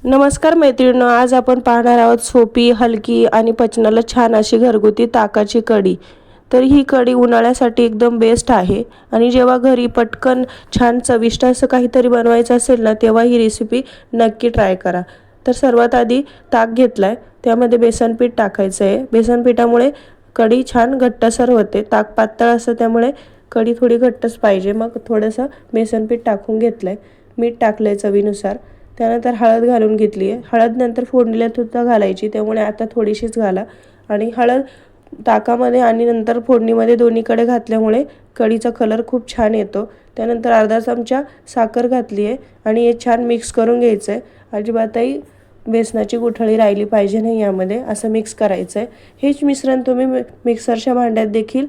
नमस्कार मैत्रिणींनो, आज आपण पाहणार आहोत सोपी, हलकी आणि पचनाला छान अशी घरगुती ताकाची कढी। तर ही कढी उन्हाळ्यासाठी एकदम बेस्ट आहे आणि जेव्हा घरी पटकन छान चविष्ट असं काहीतरी बनवायचं असेल ना, तेव्हा ही रेसिपी नक्की ट्राय करा। तर सर्वात आधी ताक घेतलाय, त्यामध्ये बेसन पीठ टाकायचं आहे। बेसन पिठामुळे कढी छान घट्टसर होते। ताक पातळ असतं त्यामुळे कढी थोडी घट्टच पाहिजे। मग थोडंसं बेसन पीठ टाकून घेतलंय, मीठ टाकलंय चवीनुसार। त्यानंतर हळद घालून घेतली आहे। हळद नंतर फोडणीला सुद्धा घालायची, त्यामुळे आता थोडीशीच घाला। आणि हळद ताकामध्ये आणि नंतर फोडणीमध्ये दोन्हीकडे घातल्यामुळे कढीचा कलर खूप छान येतो। त्यानंतर अर्धा चमचा साखर घातली आहे आणि हे छान मिक्स करून घ्यायचं आहे। अजिबातही बेसनाची गुठळी राहिली पाहिजे नाही यामध्ये, असं मिक्स करायचं आहे। हेच मिश्रण तुम्ही मिक्सरच्या भांड्यात देखील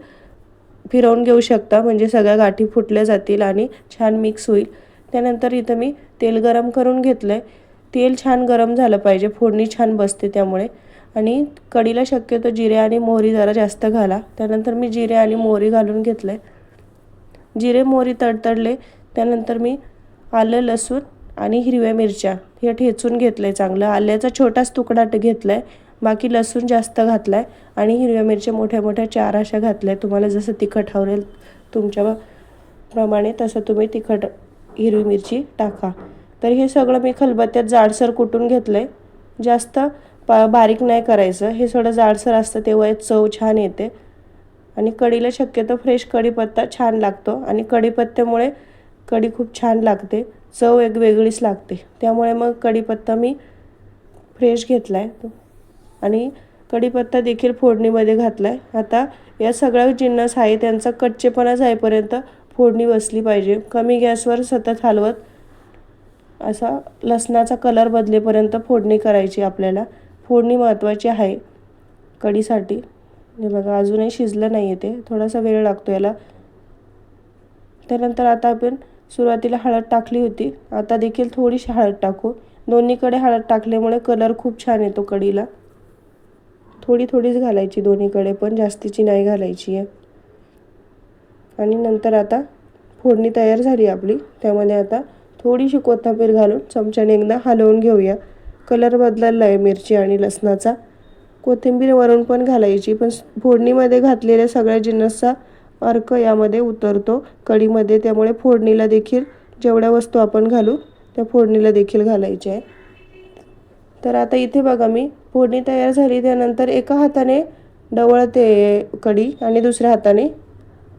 फिरवून घेऊ शकता, म्हणजे सगळ्या गाठी फुटल्या जातील आणि छान मिक्स होईल। त्यानंतर इथं मी तेल गरम करून घेतलंय। तेल छान गरम झालं पाहिजे, फोडणी छान बसते त्यामुळे। आणि कढीला शक्यतो जिरे आणि मोहरी जरा जास्त घाला। त्यानंतर मी जिरे आणि मोहरी घालून घेतलंय। जिरे मोहरी तडतडले त्यानंतर मी आलं, लसूण आणि हिरव्या मिरच्या हे ठेचून घेतलंय चांगलं। आल्याचा छोटाच तुकडा घेतलाय, बाकी लसूण जास्त घातलाय आणि हिरव्या मिरच्या मोठ्या मोठ्या 4 अशा घातल्या। तुम्हाला जसं तिखट आवडेल तुमच्या प्रमाणे तसं तुम्ही तिखट हिरवी मिरची टाका। तर हे सगळं मी खलबत्त्यात जाडसर कुटून घेतलंय। जास्त बारीक नाही करायचं, हे थोडं जाडसर असतं तेव्हा चव छान येते। आणि कढीला शक्यतो फ्रेश कढीपत्ता छान लागतो आणि कढीपत्त्यामुळे कढी खूप छान लागते, चव एक वेगळीच लागते। त्यामुळे मग कढीपत्ता मी फ्रेश घेतलाय आणि कढीपत्ता देखील फोडणीमध्ये घातलाय। आता या सगळ्या जिन्नस आहे त्यांचा कच्चेपणा जाईपर्यंत फोडणी बसली पाहिजे। कमी गॅसवर सतत हलवत असा लसणाचा कलर बदलेपर्यंत फोडणी करायची आपल्याला। फोडणी महत्त्वाची आहे कढीसाठी। हे बघा अजूनही शिजलं नाही आहे, ते थोडासा वेळ लागतो याला। त्यानंतर आता आपण सुरुवातीला हळद टाकली होती, आता देखील थोडीशी हळद टाकू। दोन्हीकडे हळद टाकल्यामुळे कलर खूप छान येतो कढीला। थोडी थोडीच घालायची दोन्हीकडे, पण जास्तीची नाही घालायची आहे। आणि नंतर आता फोडणी तयार झाली आपली, त्यामध्ये आता थोडीशी कोथिंबीर घालून चमच्याने एकदा हलवून घेऊया। कलर बदलला आहे मिरची आणि लसणाचा। कोथिंबीर वरून पण घालायची, पण फोडणीमध्ये घातलेल्या सगळ्या जिन्नसचा अर्क यामध्ये उतरतो कढीमध्ये, त्यामुळे फोडणीला देखील जेवढ्या वस्तू आपण घालू त्या फोडणीला देखील घालायच्या आहे। तर आता इथे बघा मी फोडणी तयार झाली, त्यानंतर एका हाताने ढवळते कढी आणि दुसऱ्या हाताने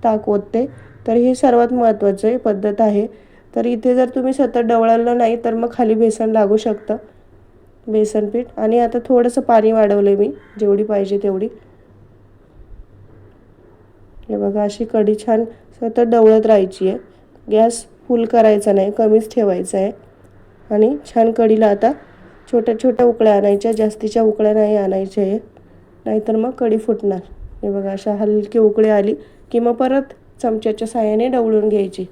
ताक ओतते। तर हे सर्वात महत्त्वाचं पद्धत आहे। तर इथे जर तुम्ही सतत ढवळलं नाही तर मग खाली बेसन लागू शकतं, बेसन पीठ। आणि आता थोडंसं पाणी वाढवलंय मी, जेवढी पाहिजे तेवढी। हे बघा अशी कढी छान सतत ढवळत राहायची आहे, गॅस फुल करायचा नाही, कमीच ठेवायचा आहे। आणि छान कढीला आता छोट्या छोट्या उकळ्या आणायच्या, जास्तीच्या उकळ्या नाही आणायच्या आहे, नाहीतर मग कढी फुटणार। हे बघा अशा हलकी उकळी आली की मग परत चमच्याच्या साहाय्याने ढवळून घ्यायची।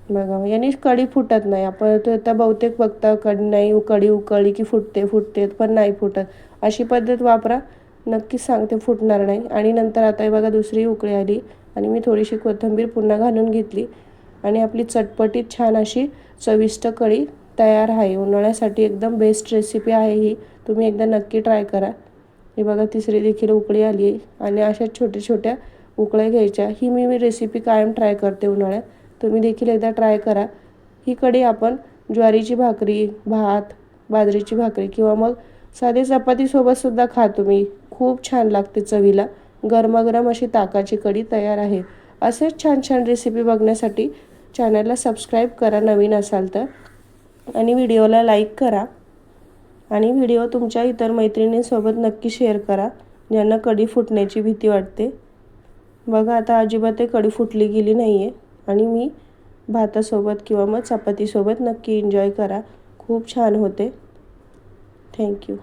बघा याने कढी फुटत नाही। आपण आता बहुतेक बघता कढी उकळली की फुटते, पण नाही फुटत। अशी पद्धत वापरा, नक्कीच सांगते फुटणार नाही। आणि नंतर आता हे बघा दुसरी उकळी आली आणि मी थोडीशी कोथिंबीर पुन्हा घालून घेतली आणि आपली चटपटीत छान अशी चविष्ट कढी तयार आहे। उन्हाळ्यासाठी एकदम बेस्ट रेसिपी आहे ही, तुम्ही एकदा नक्की ट्राय करा। हे बघा तिसरी देखील उकळी आली आहे आणि अशा छोट्या छोट्या उकळ्या घ्यायच्या। ही मी रेसिपी कायम ट्राय करते उन्हाळ्यात, तुम्ही देखील एकदा ट्राय करा। ही कढी आपण ज्वारीची भाकरी, भात, बाजरीची भाकरी किंवा मग साधे चपातीसोबत सुद्धा खा तुम्ही, खूप छान लागते चवीला। गरमागरम अशी ताकाची कढी तयार आहे। असेच छान छान रेसिपी बघण्यासाठी चॅनलला सबस्क्राईब करा नवीन असाल तर, आणि व्हिडिओला लाईक करा आणि व्हिडिओ तुमच्या इतर मैत्रिणींसोबत नक्की शेअर करा ज्यांना कढी फुटण्याची भीती वाटते। बघा आता अजिबात कढी फुटली गेली नाही आहे आणि मी भातासोबत किंवा मग चपातीसोबत नक्की एन्जॉय करा, खूप छान होते। थँक्यू।